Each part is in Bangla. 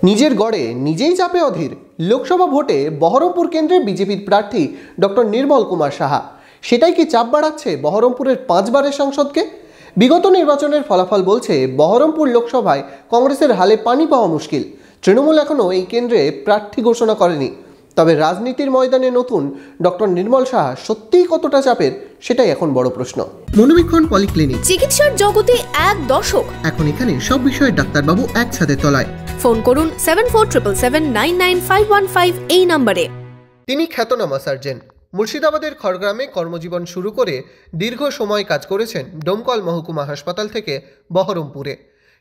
নিজের গড়ে নিজেই চাপে অধীর। লোকসভা ভোটে বহরমপুর কেন্দ্রে বিজেপির প্রার্থী ডক্টর নির্মল কুমার সাহা। সেটাই কি চাপ বাড়াচ্ছে বহরমপুরের 5 বারের সাংসদকে? বিগত নির্বাচনের ফলাফল বলছে বহরমপুর লোকসভায় কংগ্রেসের হালে পানি পাওয়া মুশকিল। তৃণমূল এখনও এই কেন্দ্রে প্রার্থী ঘোষণা করেনি। তবে রাজনীতির ময়দানে নতুন ডক্টর নির্মল সাহা সত্যিই কতটা চাপের, সেটাই এখন বড় প্রশ্ন। মনোবীক্ষণ পলিক্লিনিক, চিকিৎসার জগতে এক দশক। এখন এখানে সব বিষয়ে ডাক্তারবাবু একসাথে তলায়। ফোন করুন 7477799515 এই নম্বরে। তিনি খ্যাতনামা সার্জন। মুর্শিদাবাদের খড়গ্রামে কর্মজীবন শুরু করে দীর্ঘ সময় কাজ করেছেন ডোমকল মহকুমা হাসপাতাল থেকে বহরমপুরে।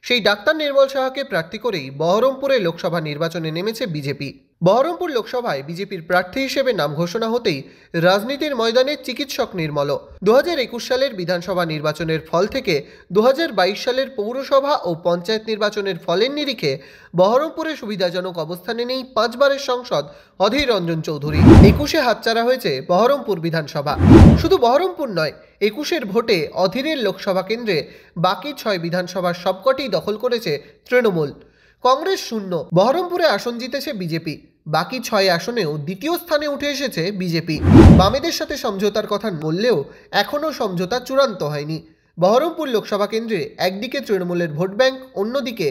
সেই ডাক্তার নির্মল সাহাকে প্রার্থী করেই বহরমপুরে লোকসভা নির্বাচনে নেমেছে বিজেপি। বহরমপুর লোকসভায় বিজেপির প্রার্থী হিসেবে নাম ঘোষণা হতেই রাজনীতির ময়দানে চিকিৎসক নির্মল। 2021 সালের বিধানসভা নির্বাচনের ফল থেকে 2022 সালের পৌরসভা ও পঞ্চায়েত নির্বাচনের ফলের নিরিখে বহরমপুরে সুবিধাজনক অবস্থানে নেই 5 বারের সাংসদ অধীর রঞ্জন চৌধুরী। 21-এ হাতছাড়া হয়েছে বহরমপুর বিধানসভা। শুধু বহরমপুর নয়, 21-এর ভোটে অধীরের লোকসভা কেন্দ্রে বাকি 6 বিধানসভার সবকটি দখল করেছে তৃণমূল। কংগ্রেস শূন্য। বহরমপুরে আসন জিতেছে বিজেপি। বাকি 6 আসনেও দ্বিতীয় স্থানে উঠে এসেছে বিজেপি। বামেদের সাথে সমঝোতার কথা বললেও এখনও সমঝোতা চূড়ান্ত হয়নি। বহরমপুর লোকসভা কেন্দ্রে একদিকে তৃণমূলের ভোট ব্যাংক, অন্যদিকে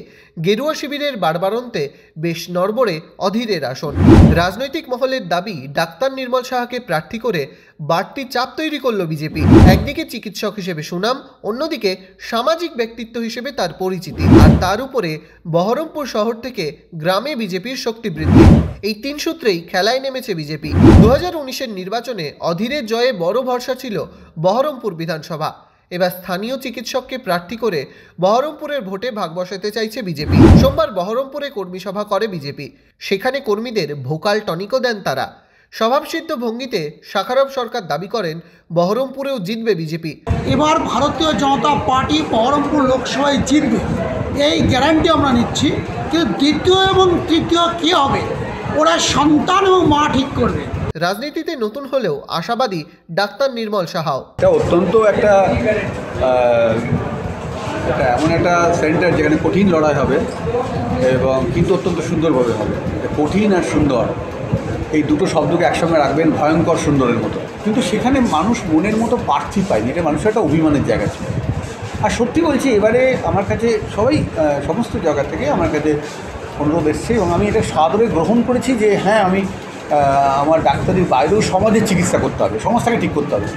গেরুয়া শিবিরের বাড়বাড়ন্তে বেশ নড়বড়ে অধীরের আসন। রাজনৈতিক মহলের দাবি, ডাক্তার নির্মল সাহাকে প্রার্থী করে বাড়তি চাপ তৈরি করল বিজেপি। একদিকে চিকিৎসক হিসেবে সুনাম, অন্যদিকে সামাজিক ব্যক্তিত্ব হিসেবে তার পরিচিতি, আর তার উপরে বহরমপুর শহর থেকে গ্রামে বিজেপির শক্তি বৃদ্ধি। এই 3 সূত্রেই খেলায় নেমেছে বিজেপি। 2019-এর নির্বাচনে অধীরের জয়ে বড় ভরসা ছিল বহরমপুর বিধানসভা। এবার স্থানীয় চিকিৎসককে প্রার্থী করে বহরমপুরের ভোটে ভাগ বসাতে চাইছে বিজেপি। সোমবার বহরমপুরে কর্মী সভা করে বিজেপি। সেখানে কর্মীদের ভোকাল টনিকও দেন তারা। স্বভাবসিদ্ধ ভঙ্গিতে শাখারব সরকার দাবি করেন বহরমপুরেও জিতবে বিজেপি। এবার ভারতীয় জনতা পার্টি বহরমপুর লোকসভায় জিতবে, এই গ্যারান্টি আমরা নিচ্ছি। কিন্তু দ্বিতীয় এবং তৃতীয় কী হবে, ওরা সন্তান এবং মা ঠিক করবে। রাজনীতিতে নতুন হলেও আশাবাদী ডাক্তার নির্মল সাহাও। এটা অত্যন্ত একটা এমন একটা সেন্টার যেখানে কঠিন লড়াই হবে, এবং কিন্তু অত্যন্ত সুন্দরভাবে হবে। কঠিন আর সুন্দর এই দুটো শব্দকে একসঙ্গে রাখবেন, ভয়ঙ্কর সুন্দরের মতো। কিন্তু সেখানে মানুষ মনের মতো প্রার্থী পায়নি, এটা মানুষের একটা অভিমানের জায়গা ছিল। আর সত্যি বলছি, এবারে আমার কাছে সবাই সমস্ত জায়গা থেকে আমার কাছে অনুরোধ এসছে, এবং আমি এটা সাদরে গ্রহণ করেছি যে হ্যাঁ, আমি আমার ডাক্তারির বাইরেও সমাজের চিকিৎসা করতে হবে, সমাজটাকে ঠিক করতে হবে,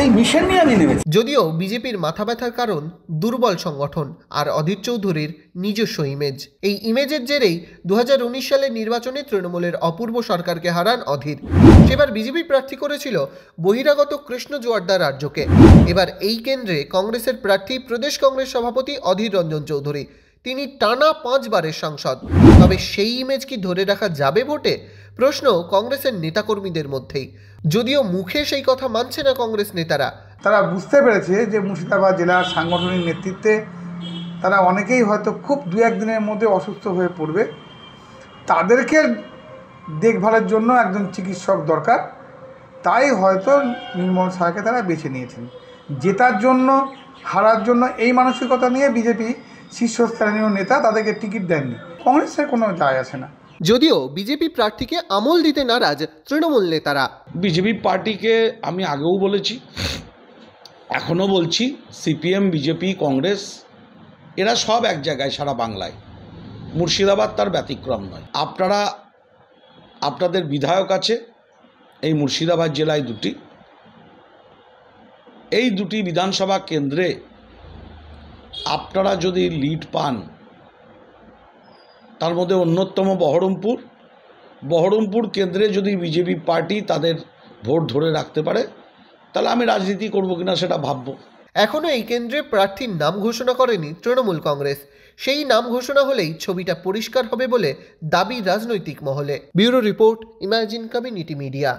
এই মিশন নিয়ে আমি নেমেছি। যদিও বিজেপির মাথা ব্যথার কারণ দুর্বল সংগঠন আর অধীর চৌধুরীর নিজস্ব ইমেজ। এই ইমেজের জেরেই 2019 সালের নির্বাচনে তৃণমূলের অপূর্ব সরকারকে হারান অধীর। সেবার বিজেপি প্রার্থী করেছিল বহিরাগত কৃষ্ণ জোয়ারদার রাজ্যকে। এবার এই কেন্দ্রে কংগ্রেসের প্রার্থী প্রদেশ কংগ্রেস সভাপতি অধীর রঞ্জন চৌধুরী। তিনি টানা 5 বারের সাংসদ। তবে সেই ইমেজ কি ধরে রাখা যাবে ভোটে? প্রশ্ন কংগ্রেসের নেতাকর্মীদের মধ্যেই, যদিও মুখে সেই কথা মানছে না কংগ্রেস নেতারা। তারা বুঝতে পেরেছে যে মুর্শিদাবাদ জেলার সাংগঠনিক নেতৃত্বে তারা অনেকেই হয়তো খুব 2-1 দিনের মধ্যে অসুস্থ হয়ে পড়বে। তাদেরকে দেখভালের জন্য একজন চিকিৎসক দরকার, তাই হয়তো নির্মল সাহাকে তারা বেছে নিয়েছেন। জেতার জন্য, হারার জন্য এই মানসিকতা নিয়ে বিজেপি শীর্ষস্থানীয় নেতা তাদেরকে টিকিট দেননি। কংগ্রেসের কোনো যায় আসে না। যদিও বিজেপি প্রার্থীকে আমল দিতে নারাজ তৃণমূল নেতারা। বিজেপি পার্টিকে আমি আগেও বলেছি, এখনও বলছি, সিপিএম, বিজেপি, কংগ্রেস এরা সব এক জায়গায় সারা বাংলায়। মুর্শিদাবাদ তার ব্যতিক্রম নয়। আপনারা আপনাদের বিধায়ক আছে এই মুর্শিদাবাদ জেলায় 2টি। এই 2টি বিধানসভা কেন্দ্রে আপনারা যদি লিড পান, তার মধ্যে অন্যতম বহরমপুর কেন্দ্রে যদি বিজেপি পার্টি তাদের ভোট ধরে রাখতে পারে, তাহলে আমি রাজনীতি করব কিনা সেটা ভাববো। এখনও এই কেন্দ্রে প্রার্থীর নাম ঘোষণা করেনি তৃণমূল কংগ্রেস। সেই নাম ঘোষণা হলেই ছবিটা পরিষ্কার হবে বলে দাবি রাজনৈতিক মহলে। Bureau report, imagine community media.